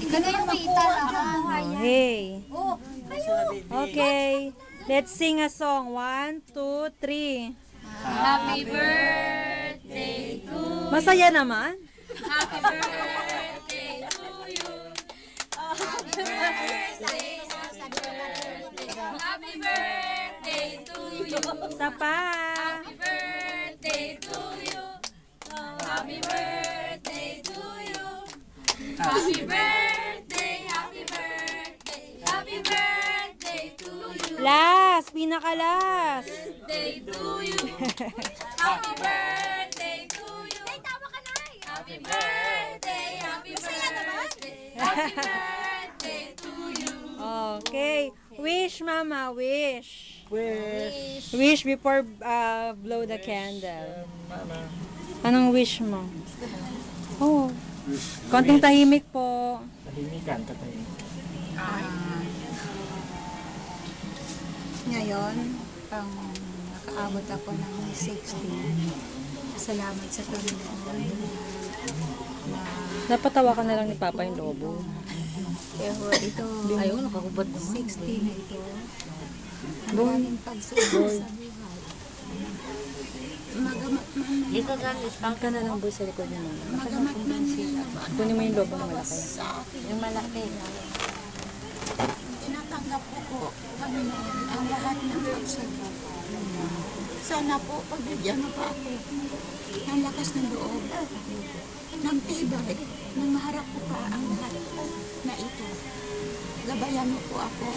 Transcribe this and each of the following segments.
Ganun kita lang. Oh, hey. Okay. Let's sing a song. 1, 2, 3. Happy birthday to Masaya naman. Happy birthday to you. Happy birthday, happy birthday to you. Isa pa. Happy birthday to you. Happy birthday to you. Happy birthday, happy birthday, happy birthday to you. Last. Pinaka-last. Birthday to you. Happy birthday to you. Happy birthday, happy birthday, happy birthday to you. Okay. Wish, Mama. Wish. Wish. Wish before blow the candle. Mama. Anong wish mo? Oh. Konting tahimik po. Tahimikan, tatay. Ngayon, nakaabot ako ng 60. Salamat sa Panginoon na Napatawa ka na lang ni Papa yung lobo. ito, Ayun, nakakubad 60 na ito. Maraming pagsubok sa buhay. Stand ka na lang boy sa likod ni Mama. Magamat man na Kunin mo yung lobo na malaki. sa akin. Yung malaki. Tinatanggap ko po, Panginoon, ang lahat ng pagsubok. Sana po, pagbigyan mo pa ako ng lakas ng loob, ng tibay, nang maharap ko pa ang lahat na ito. Gabayan mo po ako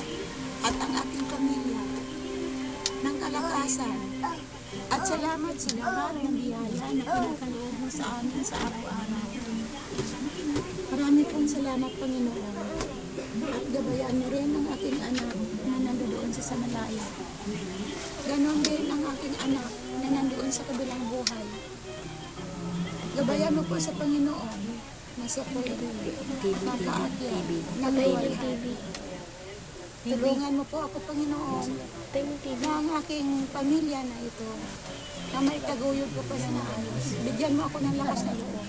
at ang aking pamilya ng kalakasan. At salamat sa lahat ng biyaya na pinakaloob mo sa amin sa araw-araw. Marami pong salamat, Panginoon. At gabayan mo rin ang aking anak na nandoon sa Samalaya. Ganon din ang aking anak na nandoon sa kabilang buhay. Gabayan mo po sa Panginoon na siya po makaakyat na kawalihan. Tulungan mo po ako, Panginoon, na ang aking pamilya na ito, na may taguyod ko pa na maayos. Bigyan mo ako ng lakas na loob.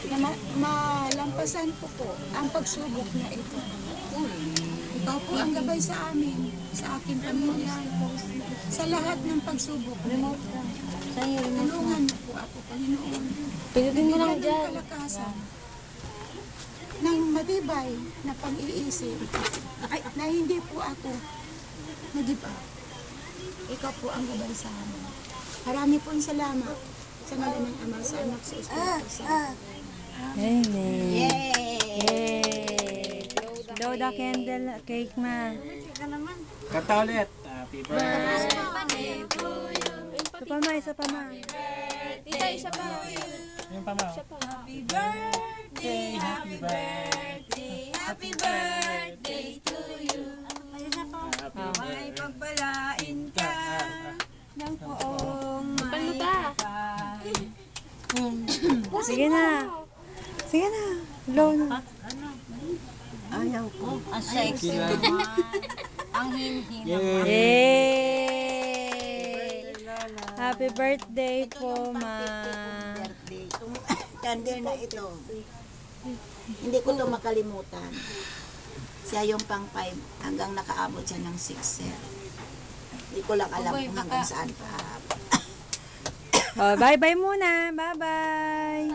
Na malampasan ko po ang pagsubok na ito. Ikaw po ang gabay sa amin, sa aking pamilya, sa lahat ng pagsubok. Tulungan mo po ako, Panginoon. Pinutin mo lang Bigyan ng dyan. kalakasan, ng matibay na pag-iisip, na hindi po ako mag-iba. Ikaw po ang gabay sa amin. Marami pong salamat sa ngalan ng Ama, sa Anak, sa Espiritu Santo. Amen. Yay! Blow the candle cake, ma. Kanta ulit. Happy birthday. Isa pa, ma. Isa pa, ma. Yung pamaw. Happy birthday, happy birthday, happy birthday to you. May pagpalain ka ng poong may kapal. Sige na. Sige na. Blow na. Ayaw ko. Ang sexy Kailan? naman. Ang hinhin naman. Yay! Happy birthday po, ma. Birthday. Itong candle na ito, hindi ko to makalimutan. Siya yung pang 5 hanggang nakaabot siya ng 6 sir. Hindi ko lang alam kung hanggang saan pa. Oh, bye-bye muna. Bye-bye.